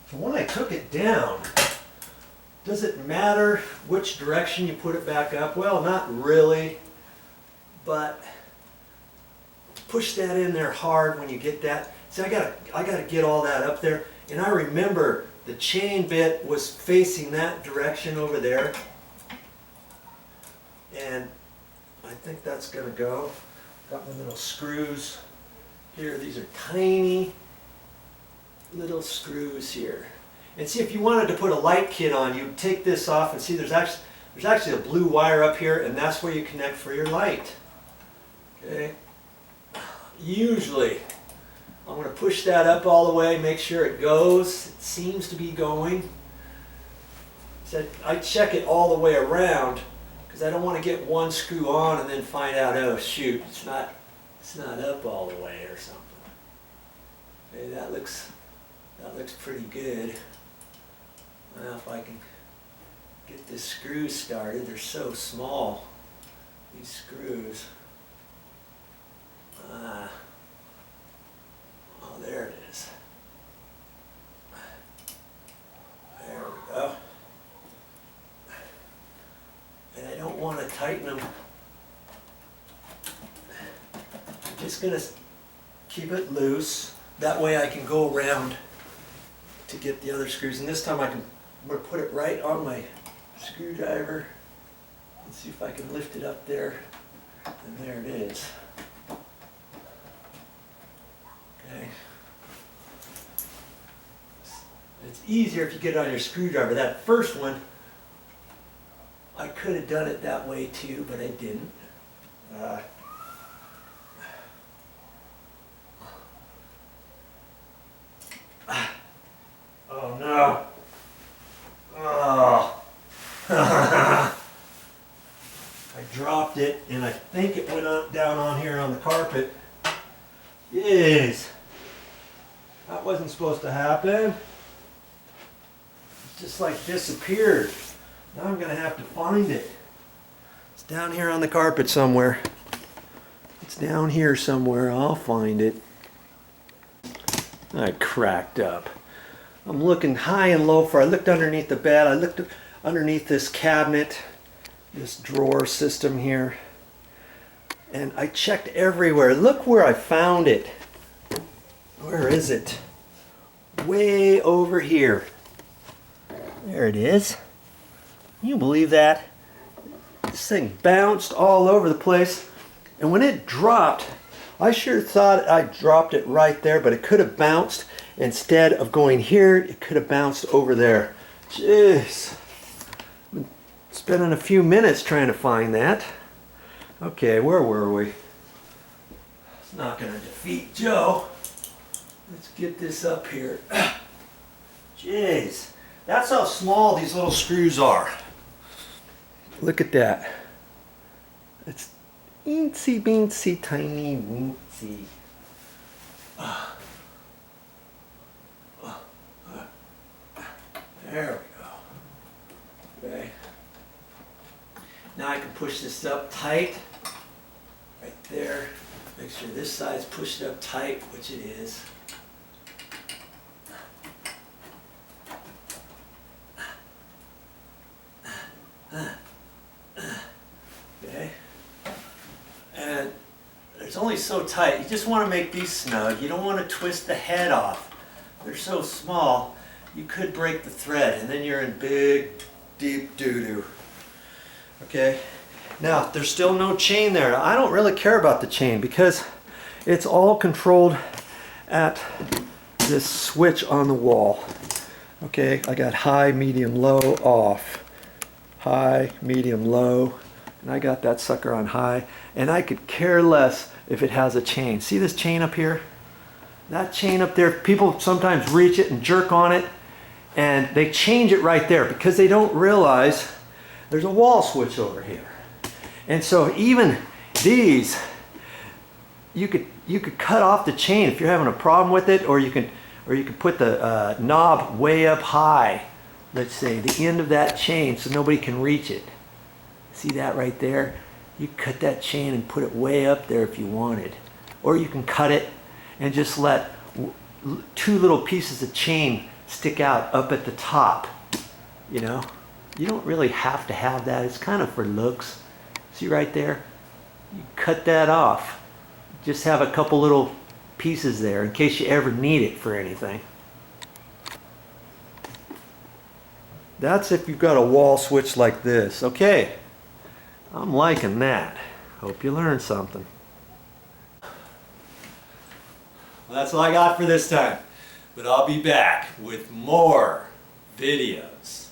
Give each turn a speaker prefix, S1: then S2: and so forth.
S1: So when I took it down, does it matter which direction you put it back up? Well, not really, but push that in there hard when you get that. See, I gotta get all that up there. And I remember the chain bit was facing that direction over there. And I think that's gonna go. Got my little screws here. These are tiny little screws here. And see, if you wanted to put a light kit on, you take this off and see there's actually a blue wire up here, and that's where you connect for your light. Okay. Usually, I'm going to push that up all the way, make sure it goes. It seems to be going. So I check it all the way around because I don't want to get one screw on and then find out, oh shoot, it's not up all the way or something. Okay, that looks pretty good. Well, if I can get this screw started, they're so small, these screws. Oh, there it is. There we go. And I don't want to tighten them. I'm just going to keep it loose. That way I can go around to get the other screws. And this time I'm going to put it right on my screwdriver and see if I can lift it up there. And there it is. Okay. It's easier if you get it on your screwdriver. That first one, I could have done it that way too, but I didn't. Oh no. Oh. I dropped it and I think it went down on here on the carpet. Yes. That wasn't supposed to happen. It just like disappeared. Now I'm going to have to find it. It's down here on the carpet somewhere. It's down here somewhere. I'll find it. I cracked up. I'm looking high and low for. I looked underneath the bed. I looked underneath this cabinet, this drawer system here. And I checked everywhere. Look where I found it. Where is it? Way over here. There it is. Can you believe that? This thing bounced all over the place. And when it dropped, I sure thought I dropped it right there, but it could have bounced. Instead of going here, it could have bounced over there. Jeez. Been spending a few minutes trying to find that. Okay, where were we? It's not going to defeat Joe. Let's get this up here. Jeez. That's how small these little screws are. Look at that. It's eensy beensy tiny weensy. There we go. Okay. Now I can push this up tight. Right there. Make sure this side's pushed up tight, which it is. Okay. And it's only so tight. You just want to make these snug. You don't want to twist the head off. They're so small, you could break the thread, and then you're in big, deep doo-doo. Okay. Now, there's still no chain there. I don't really care about the chain because it's all controlled at this switch on the wall. Okay, I got high, medium, low, off. High, medium, low. And I got that sucker on high. And I could care less if it has a chain. See this chain up here? That chain up there, people sometimes reach it and jerk on it. And they change it right there because they don't realize there's a wall switch over here. And so even these, you could cut off the chain if you're having a problem with it, or you can put the knob way up high. Let's say the end of that chain so nobody can reach it. See that right there? You cut that chain and put it way up there if you wanted. Or you can cut it and just let two little pieces of chain stick out up at the top, you know. You don't really have to have that. It's kind of for looks. See right there? You cut that off. Just have a couple little pieces there in case you ever need it for anything. That's if you've got a wall switch like this. Okay, I'm liking that. Hope you learned something. Well, that's all I got for this time. But I'll be back with more videos.